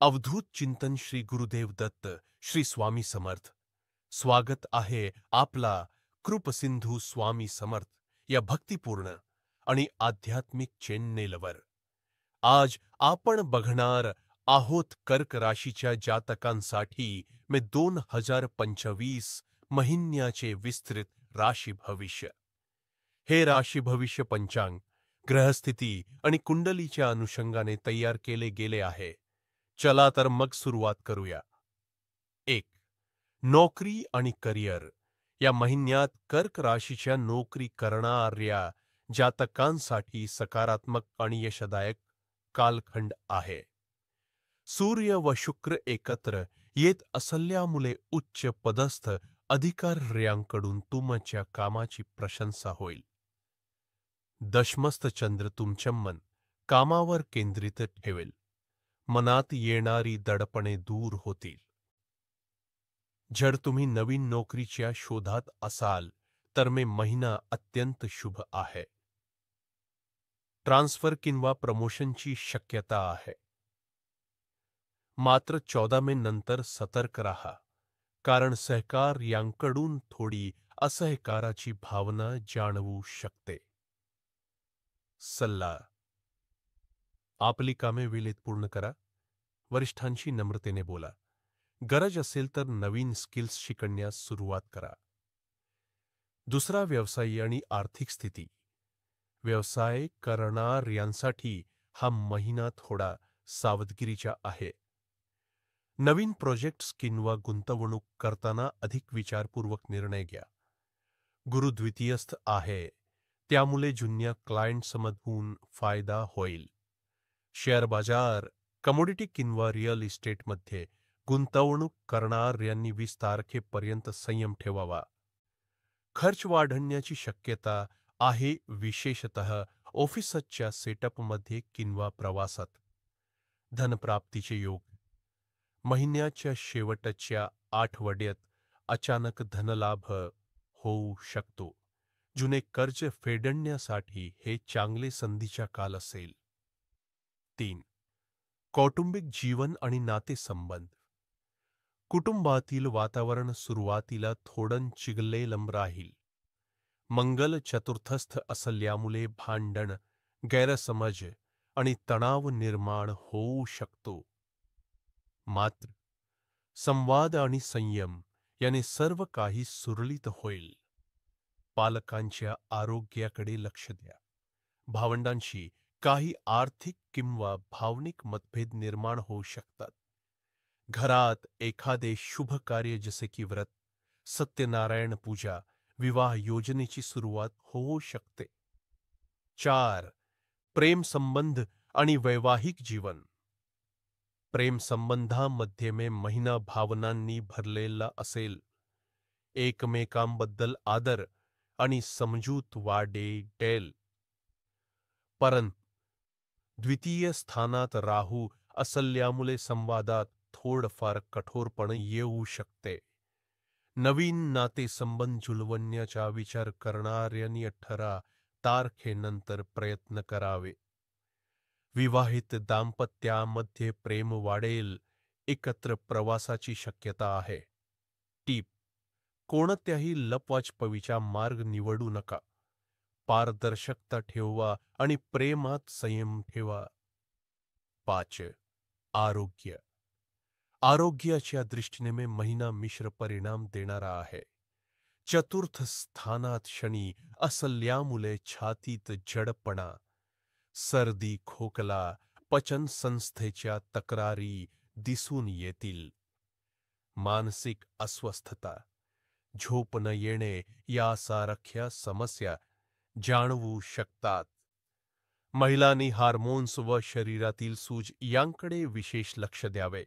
अवधूत चिंतन श्री गुरुदेव दत्त श्री स्वामी समर्थ. स्वागत आहे आपला कृपसिंधू स्वामी समर्थ या भक्तिपूर्ण आणि आध्यात्मिक चॅनेलवर. आज आपण बघणार आहोत कर्क राशीच्या जातकांसाठी मे 2025 महिन्याचे विस्तृत राशी भविष्य. हे राशी भविष्य पंचांग ग्रहस्थिती आणि कुंडलीच्या अनुषंगाने तयार केले गेले आहे. चला तर मग सुरुवात करूया. 1. नोकरी आणि करिअर. या महिन्यात कर्क राशीच्या नोकरी करणाऱ्या जातकांसाठी सकारात्मक आणि यशदायक कालखंड आहे. सूर्य व शुक्र एकत्र येत असल्यामुळे उच्च पदस्थ अधिकाऱ्यांकडून तुमच्या कामाची प्रशंसा होईल. दशमस्थ चंद्र तुमचे मन कामावर केंद्रित ठेवेल. मनात येणारी दडपणे दूर होतील. जर तुम्ही नवीन नोकरीच्या शोधात असाल तर मे महिना अत्यंत शुभ आहे. ट्रान्सफर किंवा प्रमोशनची शक्यता आहे. मात्र 14 मे नंतर सतर्क राहा, कारण सहकार्यांकडून थोडी असहकाराची भावना जाणवू शकते. सल्ला: आपली कामे वेळेत पूर्ण करा. वरिष्ठांशी नम्रतेने बोला. गरज असेल तर नवीन स्किल्स शिकण्यास सुरुवात करा. दुसरा, व्यवसाय आणि आर्थिक स्थिती. व्यवसाय करणाऱ्यांसाठी हा महिना थोडा सावधगिरीचा आहे. नवीन प्रोजेक्ट्स किंवा गुंतवणूक करताना अधिक विचारपूर्वक निर्णय घ्या. गुरु द्वितीयस्थ आहे, त्यामुळे जुन्या क्लायंट्समधून फायदा होईल. शेअर बाजार, कमोडिटी किंवा रिअल इस्टेटमध्ये गुंतवणूक करणाऱ्यांनी 20 तारखेपर्यंत संयम ठेवावा. खर्च वाढण्याची शक्यता आहे, विशेषतः ऑफिसच्या सेटअपमध्ये किंवा प्रवासात. धनप्राप्तीचे योग. महिन्याच्या शेवटच्या आठवड्यात अचानक धनलाभ होऊ शकतो. जुने कर्ज फेडण्यासाठी हे चांगले संधीचा काल असेल. 3. कौटुंबिक जीवन आणि नातेसंबंध. कुटुंबातील वातावरण सुरुवातीला थोडं चिघलेलं राहील. मंगल चतुर्थस्थ असल्यामुळे भांडण, गैरसमज आणि तणाव निर्माण होऊ शकतो. मात्र संवाद आणि संयम याने सर्व काही सुरळीत होईल. पालकांच्या आरोग्याकडे लक्ष द्या. भावंडांशी काही आर्थिक किंवा भावनिक मतभेद निर्माण होऊ शकतात. घरात एखादे शुभ कार्य जसे की व्रत, सत्यनारायण पूजा, विवाह योजनेची सुरुवात होऊ शकते. 4. प्रेम संबंध आणि वैवाहिक जीवन. प्रेम संबंधामध्ये मे महिना भावनांनी भरलेला असेल. एकमेकांबद्दल आदर आणि समजूत वाढेल. परंतु द्वितीय स्थानात राहू असल्यामुळे संवादात थोडंफार कठोरपण येऊ शकते. नवीन नातेसंबंध जुळवण्याचा विचार करणाऱ्यांनी 18 तारखेनंतर प्रयत्न करावे. विवाहित दाम्पत्यामध्ये प्रेम वाढेल. एकत्र प्रवासाची शक्यता आहे. टीप: कोणत्याही लपवाछपवीचा मार्ग निवडू नका. पारदर्शकता ठेवा आणि प्रेमात संयम ठेवा. 5. आरोग्य. आरोग्याच्या दृष्टीने मे महिना मिश्र परिणाम देणारा आहे. चतुर्थ स्थानात शनी असल्यामुळे छातीत जडपणा, सर्दी, खोकला, पचन संस्थेच्या तक्रारी दिसून येतील. मानसिक अस्वस्थता, झोप न येणे यासारख्या समस्या जाणवू शकतात. महिलांनी हार्मोन्स व शरीरातील सूज यांकडे विशेष लक्ष द्यावे.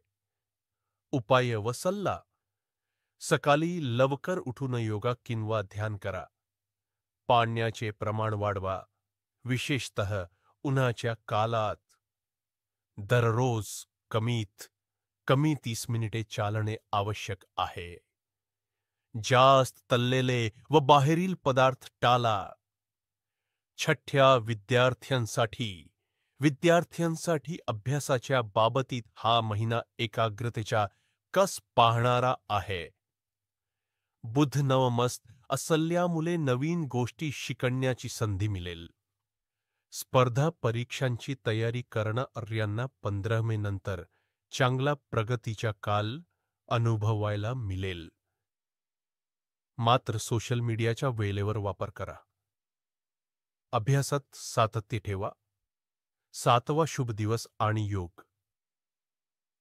उपाय व सल्ला: सकाळी लवकर उठून योगा किंवा ध्यान करा. पाण्याचे प्रमाण वाढवा, विशेषतः उन्हाच्या काळात. दररोज कमीत कमी 30 मिनिटे चालणे आवश्यक आहे. जास्त तळलेले व बाहेरील पदार्थ टाळा. छठ्या विद्यार्थ्यांसाठी विद्यार्थ्यांसाठी अभ्यासाच्या बाबतीत हा महिना एकाग्रतेचा कस पाहणारा आहे. बुध नवमस्त असल्यामुळे नवीन गोष्टी शिकण्याची संधी मिळेल. स्पर्धा परीक्षांची तयारी करणाऱ्यांना 15 मे नंतर चांगला प्रगतीचा काल अनुभवायला मिळेल. मात्र सोशल मीडियाचा वेळेवर वापर करा. अभ्यासात सातत्य ठेवा. 7वा शुभ दिवस आणि योग.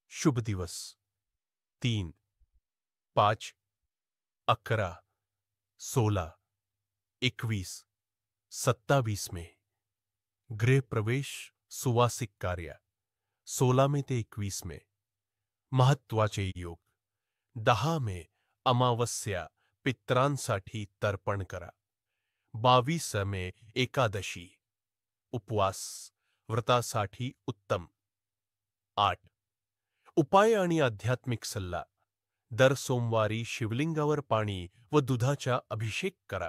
शुभ दिवस 3, 5, 11, 16, 21, 27 मे. गृह प्रवेश, सुवासिक कार्य 16 मे ते 21 मे. महत्वाचे योग 10 मे अमावस्या, पित्रांसाठी तर्पण करा. 22 मे एकादशी, उपवास व्रतासाठी उत्तम. 8 उपाय आणि आध्यात्मिक सल्ला. दर सोमवारी शिवलिंगावर पाणी व दुधाचा अभिषेक करा.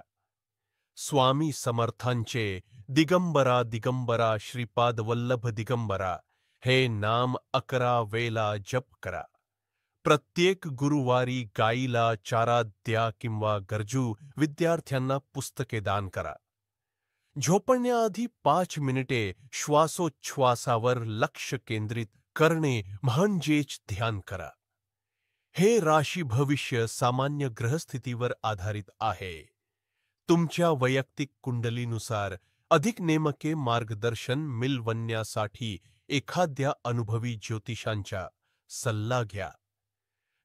स्वामी समर्थांचे दिगंबरा दिगंबरा श्रीपाद वल्लभ दिगंबरा हे नाम 11 वेळा जप करा. प्रत्येक गुरुवारी गाईला चारा द्या किंवा गरजू विद्यार्थ्यांना पुस्तके दान करा. झोपण्याआधी 5 मिनिटे श्वासोच्छ्वासावर लक्ष केंद्रित करणे म्हणजेच ध्यान करा. हे राशी भविष्य सामान्य ग्रहस्थितीवर आधारित आहे. तुमच्या वैयक्तिक कुंडलीनुसार अधिक नेमके मार्गदर्शन मिळवण्यासाठी एखाद्या अनुभवी ज्योतिषांचा सल्ला घ्या.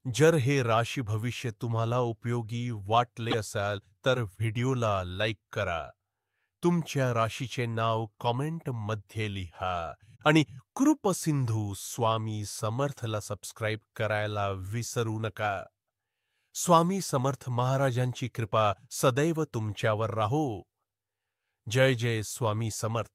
जर हे राशी भविष्य तुम्हाला उपयोगी वाटले असेल तर व्हिडिओला लाईक करा. तुमच्या राशीचे नाव कॉमेंटमध्ये लिहा आणि कृपसिंधू स्वामी समर्थला सबस्क्राईब करायला विसरू नका. स्वामी समर्थ महाराजांची कृपा सदैव तुमच्यावर राहो. जय जय स्वामी समर्थ.